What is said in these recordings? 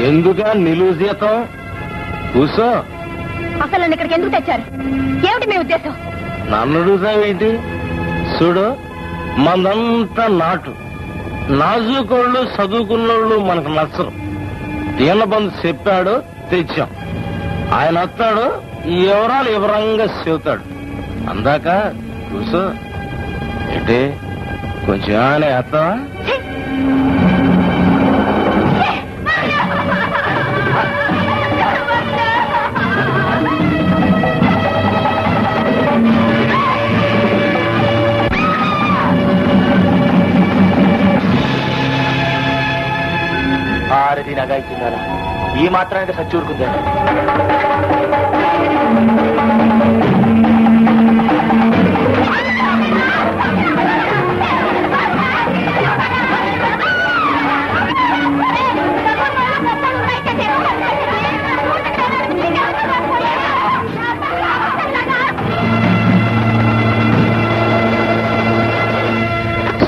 ఎందుగా నిలువు జీతం కూసో. అసలు నన్ను ఇక్కడికి ఎందుకు తెచ్చారు? ఏమిటి మీ ఉద్దేశం? నన్ను అడుగుతావేంటి? చూడు, మందంతా నాటు నాజుకోళ్ళు చదువుకున్నోళ్ళు మనకు నచ్చరు. దీనబంధు చెప్పాడు, తెచ్చాం. ఆయన వస్తాడు, ఈ వివరాలు వివరంగా చెబుతాడు. అందాక కూసో. ఏంటి కొంచెం ఏమైనా వేస్తావా? ఆరది నగాయితున్నారా? ఈ మాత్రానికి సచ్చూరుకుందా?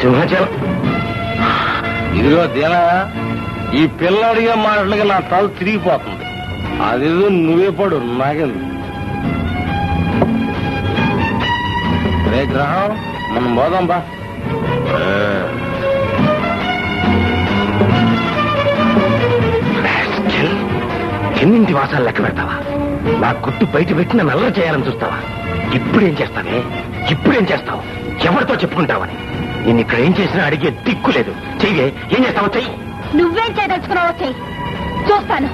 సింహాచలం, ఇదిగో దీనా, ఈ పిల్లడిగా మాటలుగా నా తల తిరిగిపోతుంది. అది నువ్వే పడు, నాకెందుకు. రే గ్రహం, మనం పోదాం బా. ఎన్నింటి వాసాలు లెక్క పెడతావా? నా గుట్టు బయట పెట్టిన నల్ల చేయాలని చూస్తావా? ఇప్పుడేం చేస్తావే? ఇప్పుడేం చేస్తావు? ఎవరితో చెప్పుకుంటావని? నేను ఇక్కడ ఏం చేసినా అడిగే దిక్కు లేదు. చెయ్యే, ఏం చేస్తావో చెయ్యి. నువ్వేం చేయదలుచుకున్నావో చెయ్యి, చూస్తాను.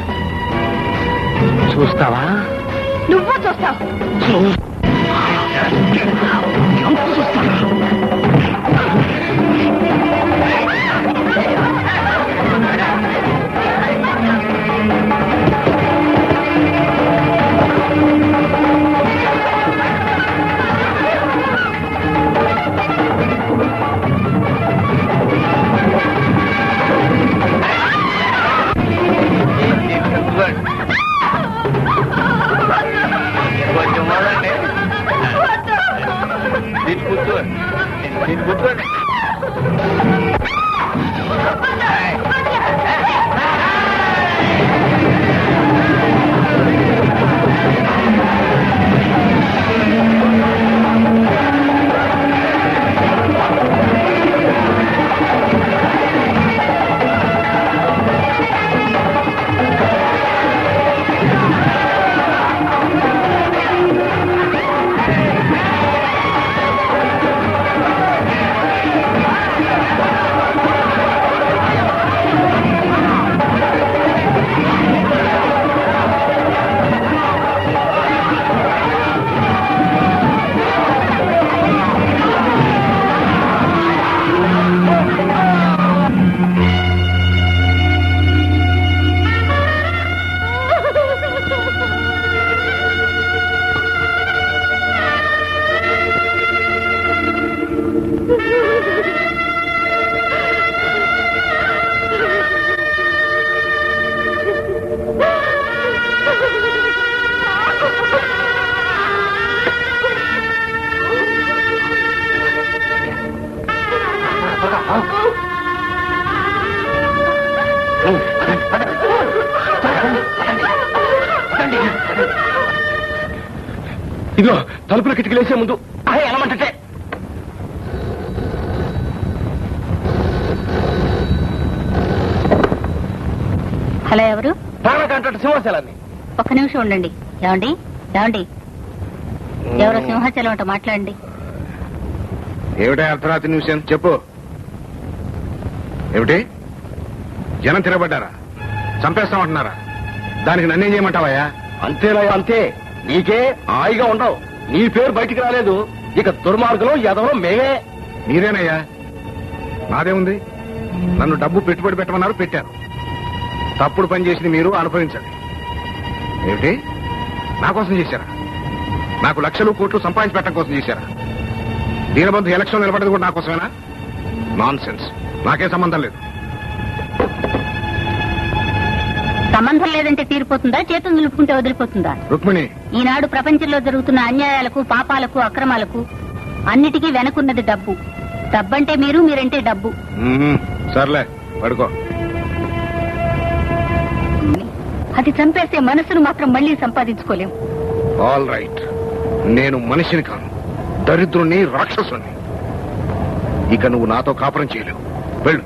చూస్తావా? నువ్వు చూస్తావు. చూస్తావా? ఇదిగో తలుపుల కిటికీలేసే ముందు ఎలమంటే. హలో, ఎవరు? కాంట్రాక్టర్ సింహాచలాన్ని. ఒక్క నిమిషం ఉండండి. ఏమండి, ఏమండి, ఎవరో సింహాచలం అంట, మాట్లాడండి. ఏమిటా అర్ధరాత్రి న్యూస్? చెప్పు. ఏమిటి? జనం తిరగబడ్డారా? చంపేస్తామంటున్నారా? దానికి నన్నేం చేయమంటావయ్యా? అంతేనా? అంతే. నీకే హాయిగా ఉండవు. నీ పేరు బయటికి రాలేదు. ఇక దుర్మార్గంలో ఎదవో మేమే. మీరేనయ్యా. నాదేముంది? నన్ను డబ్బు పెట్టుబడి పెట్టమన్నారు, పెట్టాను. తప్పుడు పని చేసింది మీరు, అనుభవించండి. ఏమిటి? నా కోసం చేశారా? నాకు లక్షలు కోట్లు సంపాదించి పెట్టడం కోసం చేశారా? దీనబంధు ఎలక్షన్ నిలబడేది కూడా నా కోసమేనా? Non sense. నాకే సంబంధం లేదు. సంబంధం లేదంటే తీరిపోతుందా? చేతులు నిలుపుకుంటే వదిలిపోతుందా? రుక్మిణి, ఈనాడు ప్రపంచంలో జరుగుతున్న అన్యాయాలకు, పాపాలకు, అక్రమాలకు అన్నిటికీ వెనకున్నది డబ్బు. డబ్బంటే మీరు, మీరంటే డబ్బు. సర్లే, పడుకో. అది చంపేసే మనసును మాత్రం మళ్ళీ సంపాదించుకోలేం. ఆల్ రైట్, నేను మనిషిని కాను, దరిద్రుణ్ణి, రాక్షసుని. ఇక నువ్వు నాతో కాపురం చేయలేవు. వెళ్ళు.